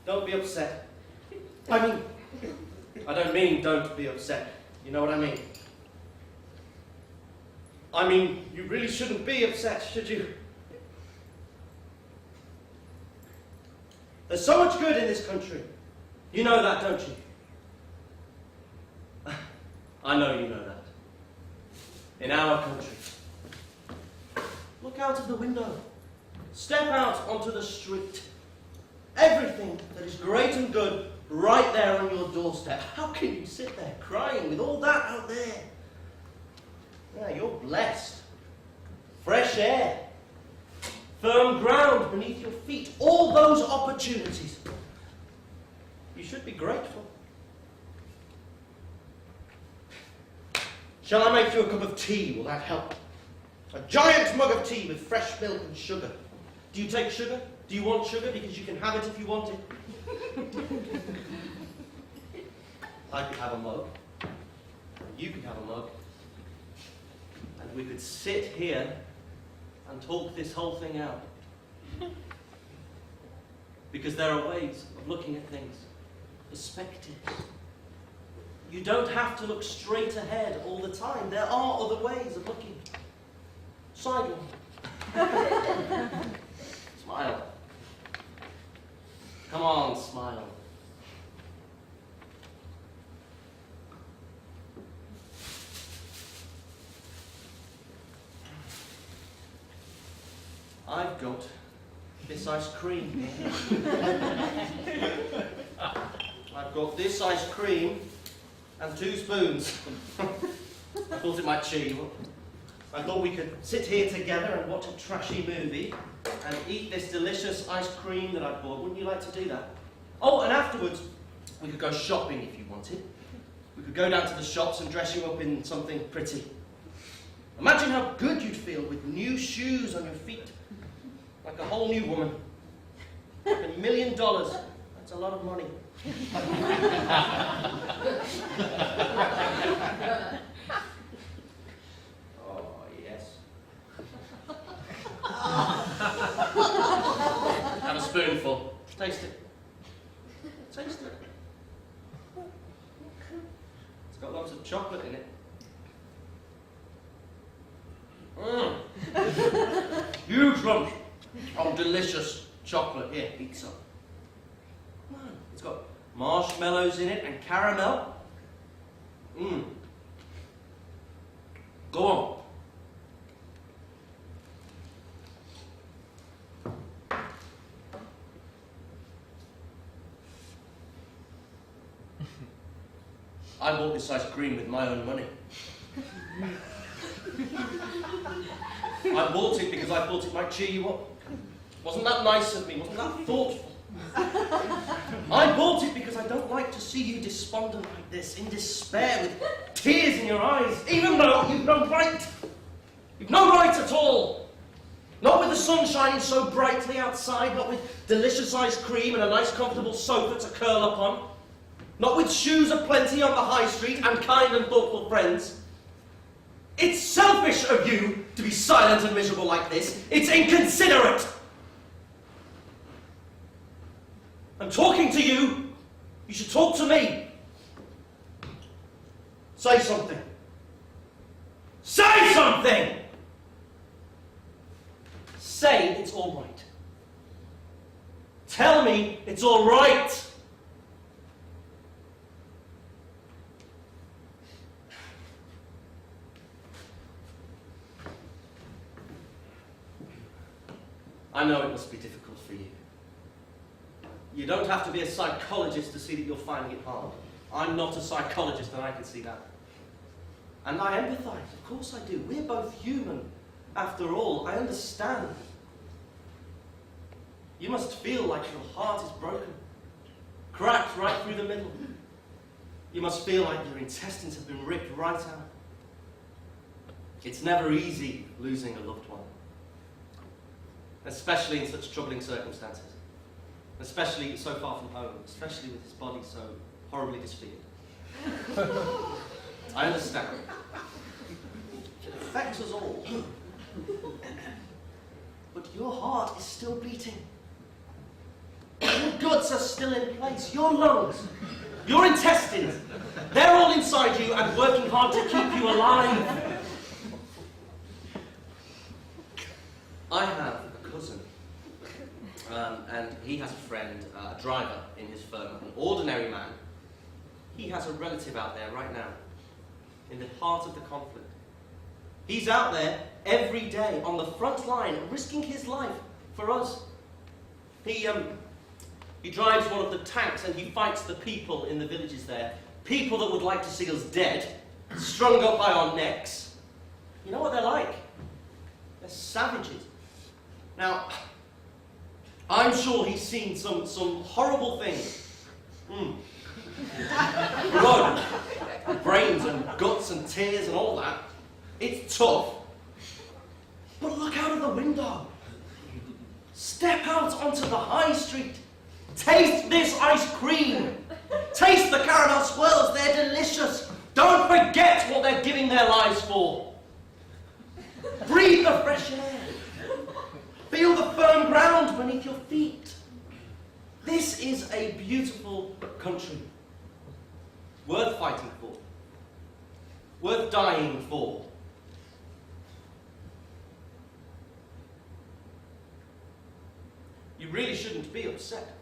don't be upset. I don't mean don't be upset. You know what I mean? I mean, you really shouldn't be upset, should you? There's so much good in this country. You know that, don't you? I know you know that. In our country. Look out of the window. Step out onto the street. Everything that is great and good right there on your doorstep. How can you sit there crying with all that out there? Yeah, you're blessed. Fresh air. Firm ground beneath your feet. All those opportunities. You should be grateful. Shall I make you a cup of tea? Will that help? A giant mug of tea with fresh milk and sugar. Do you take sugar? Do you want sugar? Because you can have it if you want it. I could have a mug. You could have a mug. And we could sit here and talk this whole thing out. Because there are ways of looking at things. Perspectives. You don't have to look straight ahead all the time. There are other ways of looking. Sideways. Smile. Come on, smile. I've got this ice cream. I've got this ice cream and 2 spoons. I thought it might cheer you up. I thought we could sit here together and watch a trashy movie and eat this delicious ice cream that I bought. Wouldn't you like to do that? Oh, and afterwards, we could go shopping if you wanted. We could go down to the shops and dress you up in something pretty. Imagine how good you'd feel with new shoes on your feet. Like a whole new woman. Like $1 million. That's a lot of money. Oh, yes. Have a spoonful. Taste it. Taste it. It's got lots of chocolate in it. Huge lumps of delicious chocolate. Here, eat some. It's got marshmallows in it and caramel. Go on. I bought this ice cream with my own money. I bought it because I thought it might cheer you up. Wasn't that nice of me? Wasn't that thoughtful? I bought it because I don't like to see you despondent like this, in despair, with tears in your eyes, even though you've no right. You've no right at all. Not with the sun shining so brightly outside, not with delicious ice cream and a nice comfortable sofa to curl up on. Not with shoes aplenty on the high street and kind and thoughtful friends. It's selfish of you to be silent and miserable like this. It's inconsiderate. I'm talking to you. You should talk to me. Say something. Say something! Say it's all right. Tell me it's all right. I know it must be difficult for you. You don't have to be a psychologist to see that you're finding it hard. I'm not a psychologist and I can see that. And I empathise, of course I do. We're both human. After all, I understand. You must feel like your heart is broken, cracked right through the middle. You must feel like your intestines have been ripped right out. It's never easy losing a loved one. Especially in such troubling circumstances. Especially so far from home. Especially with his body so horribly disfigured. I understand. It affects us all. But your heart is still beating. guts are still in place. Your lungs, your intestines, they're all inside you and working hard to keep you alive. I have a cousin, and he has a friend, a driver in his firm, an ordinary man. He has a relative out there right now, in the heart of the conflict. He's out there every day on the front line, risking his life for us. He drives one of the tanks and he fights the people in the villages there. People that would like to see us dead, strung up by our necks. You know what they're like? They're savages. Now, I'm sure he's seen some horrible things. Blood, brains and guts and tears and all that. It's tough. But look out of the window. Step out onto the high street. Taste this ice cream. Taste the caramel swirls. They're delicious. Don't forget what they're giving their lives for. Breathe the fresh air. Feel the firm ground beneath your feet. This is a beautiful country. Worth fighting for. Worth dying for. You really shouldn't be upset.